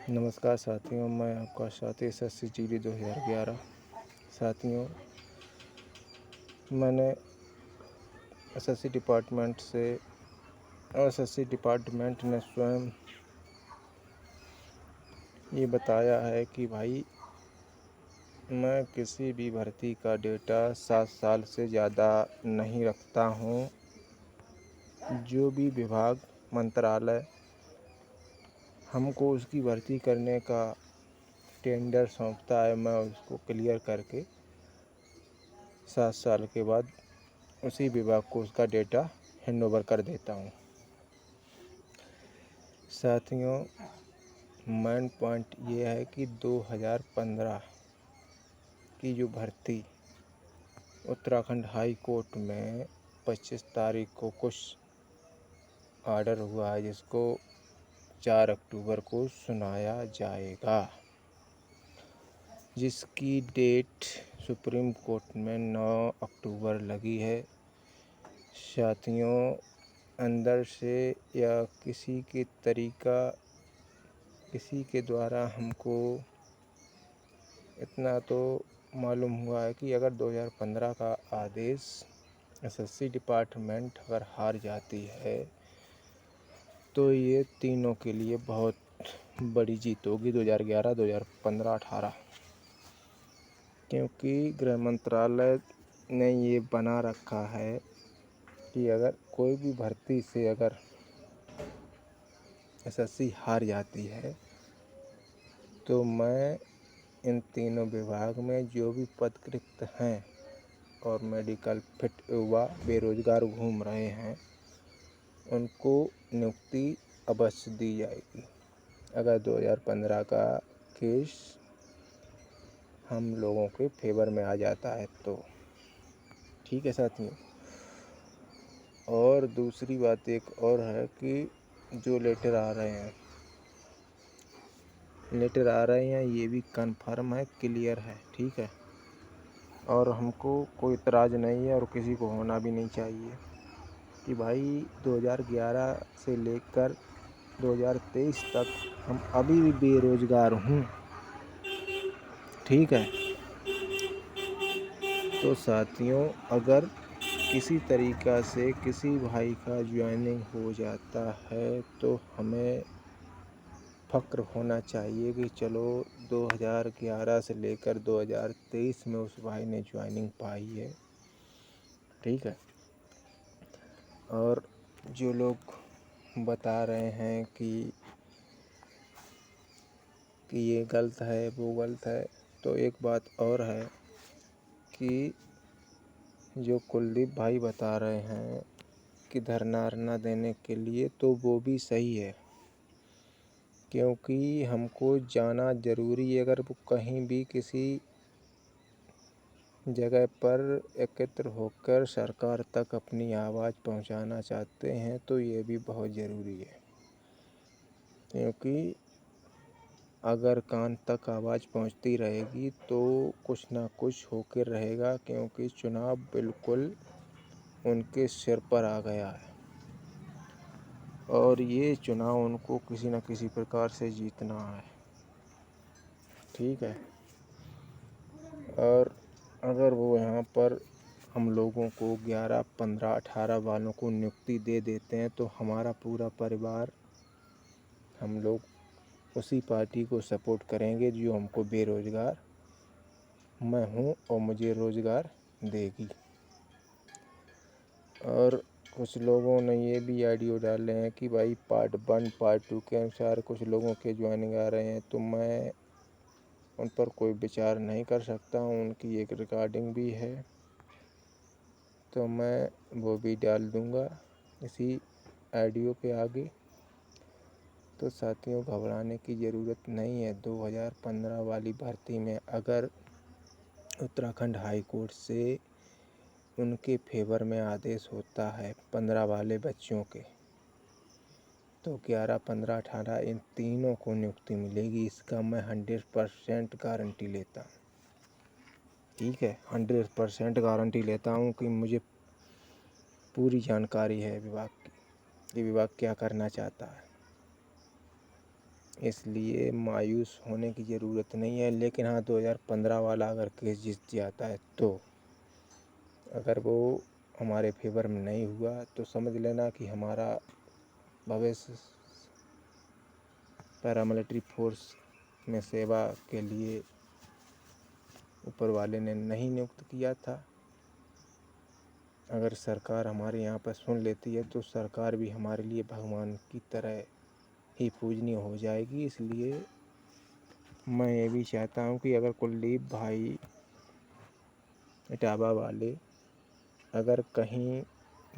नमस्कार साथियों, मैं आपका साथी एसएससी जीडी 2011। साथियों, मैंने एसएससी डिपार्टमेंट ने स्वयं ये बताया है कि भाई मैं किसी भी भर्ती का डेटा 7 साल से ज़्यादा नहीं रखता हूँ। जो भी विभाग मंत्रालय हमको उसकी भर्ती करने का टेंडर सौंपता है, मैं उसको क्लियर करके 7 साल के बाद उसी विभाग को उसका डेटा हैंडओवर कर देता हूँ। साथियों, मेन पॉइंट ये है कि 2015 की जो भर्ती उत्तराखंड हाई कोर्ट में 25 तारीख को कुछ ऑर्डर हुआ है, जिसको 4 अक्टूबर को सुनाया जाएगा, जिसकी डेट सुप्रीम कोर्ट में 9 अक्टूबर लगी है। साथियों, अंदर से या किसी के द्वारा हमको इतना तो मालूम हुआ है कि अगर 2015 का आदेश एसएससी डिपार्टमेंट अगर हार जाती है तो ये तीनों के लिए बहुत बड़ी जीत होगी, 2011, 2015, 18। क्योंकि गृह मंत्रालय ने ये बना रखा है कि अगर कोई भी भर्ती से अगर एसएससी हार जाती है तो मैं इन तीनों विभाग में जो भी पद रिक्त हैं और मेडिकल फिट युवा बेरोजगार घूम रहे हैं, उनको नियुक्ति अवश्य दी जाएगी अगर 2015 का केस हम लोगों के फेवर में आ जाता है तो। ठीक है साथियों, और दूसरी बात एक और है कि जो लेटर आ रहे हैं ये भी कन्फर्म है, क्लियर है। ठीक है, और हमको कोई इतराज़ नहीं है और किसी को होना भी नहीं चाहिए कि भाई 2011 से लेकर 2023 तक हम अभी भी बेरोज़गार हूँ। ठीक है, तो साथियों, अगर किसी तरीक़ा से किसी भाई का ज्वाइनिंग हो जाता है तो हमें फ़क्र होना चाहिए कि चलो 2011 से लेकर 2023 में उस भाई ने ज्वाइनिंग पाई है। ठीक है, और जो लोग बता रहे हैं कि ये गलत है वो गलत है, तो एक बात और है कि जो कुलदीप भाई बता रहे हैं कि धरना देने के लिए, तो वो भी सही है, क्योंकि हमको जाना ज़रूरी है। अगर वो कहीं भी किसी जगह पर एकत्र होकर सरकार तक अपनी आवाज़ पहुंचाना चाहते हैं तो ये भी बहुत ज़रूरी है, क्योंकि अगर कान तक आवाज़ पहुंचती रहेगी तो कुछ ना कुछ होकर रहेगा, क्योंकि चुनाव बिल्कुल उनके सिर पर आ गया है और ये चुनाव उनको किसी न किसी प्रकार से जीतना है। ठीक है, और अगर वो यहाँ पर हम लोगों को 11, 15, 18 वालों को नियुक्ति दे देते हैं तो हमारा पूरा परिवार, हम लोग उसी पार्टी को सपोर्ट करेंगे जो हमको बेरोज़गार मैं हूँ और मुझे रोज़गार देगी। और कुछ लोगों ने ये भी ऑडियो डाले हैं कि भाई पार्ट 1 पार्ट 2 के अनुसार कुछ लोगों के ज्वाइनिंग आ रहे हैं, तो मैं उन पर कोई विचार नहीं कर सकता हूँ। उनकी एक रिकॉर्डिंग भी है, तो मैं वो भी डाल दूँगा इसी ऑडियो के आगे। तो साथियों, घबराने की ज़रूरत नहीं है। 2015 वाली भर्ती में अगर उत्तराखंड हाई कोर्ट से उनके फेवर में आदेश होता है 15 वाले बच्चों के, तो 11, 15, 18 इन तीनों को नियुक्ति मिलेगी। इसका मैं 100% गारंटी लेता हूँ। ठीक है, 100% गारंटी लेता हूँ कि मुझे पूरी जानकारी है विभाग की कि विभाग क्या करना चाहता है। इसलिए मायूस होने की ज़रूरत नहीं है। लेकिन हाँ, 2015 वाला अगर केस जीत जाता है तो अगर वो हमारे फेवर में नहीं हुआ तो समझ लेना कि हमारा भविष्य पैरामिलिट्री फोर्स में सेवा के लिए ऊपर वाले ने नहीं नियुक्त किया था। अगर सरकार हमारे यहाँ पर सुन लेती है तो सरकार भी हमारे लिए भगवान की तरह ही पूजनीय हो जाएगी। इसलिए मैं ये भी चाहता हूँ कि अगर कुलदीप भाई इटावा वाले अगर कहीं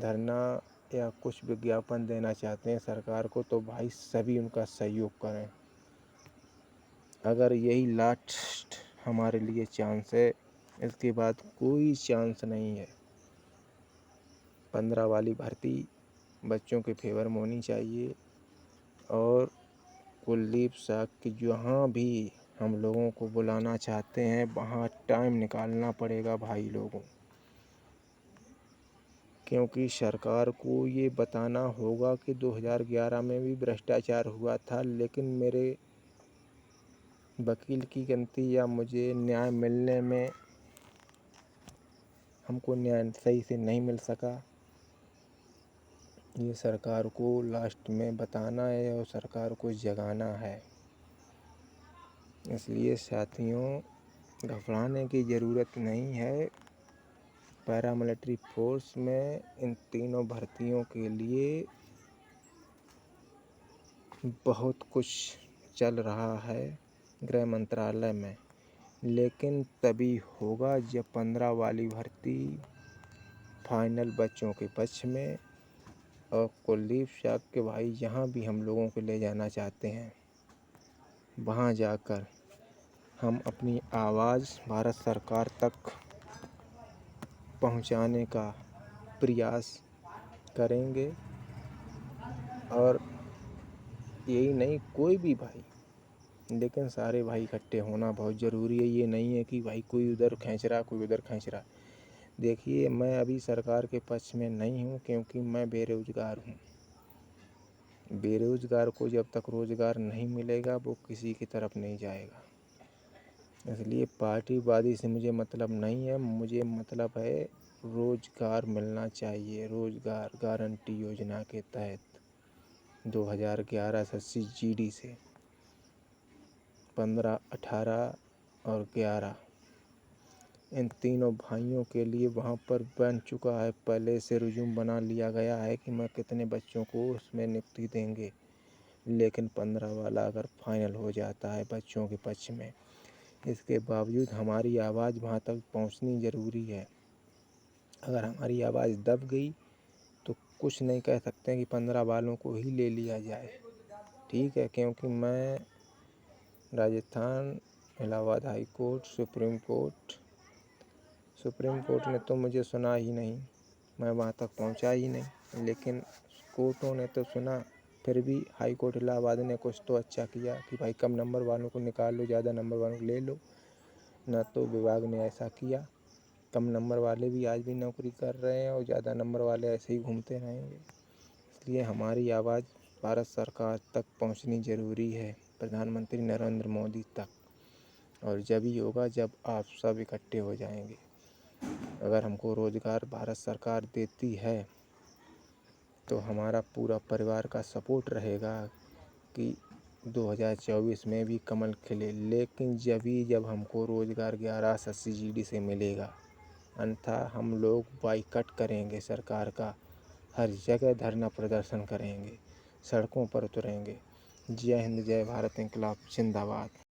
धरना या कुछ विज्ञापन देना चाहते हैं सरकार को तो भाई सभी उनका सहयोग करें। अगर यही लास्ट हमारे लिए चांस है, इसके बाद कोई चांस नहीं है। 15 वाली भर्ती बच्चों के फेवर में होनी चाहिए और कुलदीप साहब की जहाँ भी हम लोगों को बुलाना चाहते हैं वहाँ टाइम निकालना पड़ेगा भाई लोगों, क्योंकि सरकार को ये बताना होगा कि 2011 में भी भ्रष्टाचार हुआ था, लेकिन मेरे वकील की गलती या मुझे न्याय मिलने में हमको न्याय सही से नहीं मिल सका। ये सरकार को लास्ट में बताना है और सरकार को जगाना है। इसलिए साथियों, घबराने की ज़रूरत नहीं है। पैरामिलिट्री फोर्स में इन तीनों भर्तियों के लिए बहुत कुछ चल रहा है गृह मंत्रालय में, लेकिन तभी होगा जब 15 वाली भर्ती फाइनल बच्चों के पक्ष में और कुलदीप साहब के भाई जहाँ भी हम लोगों को ले जाना चाहते हैं वहाँ जाकर हम अपनी आवाज़ भारत सरकार तक पहुँचाने का प्रयास करेंगे। और यही नहीं, कोई भी भाई, लेकिन सारे भाई इकट्ठे होना बहुत ज़रूरी है। ये नहीं है कि भाई कोई उधर खींच रहा कोई उधर खींच रहा। देखिए, मैं अभी सरकार के पक्ष में नहीं हूँ क्योंकि मैं बेरोज़गार हूँ। बेरोज़गार को जब तक रोज़गार नहीं मिलेगा वो किसी की तरफ नहीं जाएगा। इसलिए पार्टीवादी से मुझे मतलब नहीं है, मुझे मतलब है रोज़गार मिलना चाहिए। रोज़गार गारंटी योजना के तहत 2011 से GD से 15, 18 और 11 इन तीनों भाइयों के लिए वहाँ पर बन चुका है। पहले से रिज्यूम बना लिया गया है कि मैं कितने बच्चों को उसमें नियुक्ति देंगे। लेकिन 15 वाला अगर फाइनल हो जाता है बच्चों के पक्ष में, इसके बावजूद हमारी आवाज़ वहाँ तक पहुँचनी ज़रूरी है। अगर हमारी आवाज़ दब गई तो कुछ नहीं कह सकते कि 15 वालों को ही ले लिया जाए। ठीक है, क्योंकि मैं Rajasthan, Allahabad high court, supreme court ने तो मुझे सुना ही नहीं, मैं वहाँ तक पहुँचा ही नहीं। लेकिन कोर्टों ने तो सुना, फिर भी हाई कोर्ट इलाहाबाद ने कुछ तो अच्छा किया कि भाई कम नंबर वालों को निकाल लो, ज़्यादा नंबर वालों को ले लो। ना तो विभाग ने ऐसा किया। कम नंबर वाले भी आज भी नौकरी कर रहे हैं और ज़्यादा नंबर वाले ऐसे ही घूमते रहेंगे। इसलिए हमारी आवाज़ भारत सरकार तक पहुंचनी ज़रूरी है, प्रधानमंत्री नरेंद्र मोदी तक। और जब ही होगा जब आप सब इकट्ठे हो जाएंगे। अगर हमको रोज़गार भारत सरकार देती है तो हमारा पूरा परिवार का सपोर्ट रहेगा कि 2024 में भी कमल खिले। लेकिन जब हमको रोज़गार 11 80 GD से मिलेगा, अन्यथा हम लोग बाइकआउट करेंगे सरकार का। हर जगह धरना प्रदर्शन करेंगे, सड़कों पर उतरेंगे। जय हिंद, जय भारत, इंकलाब जिंदाबाद।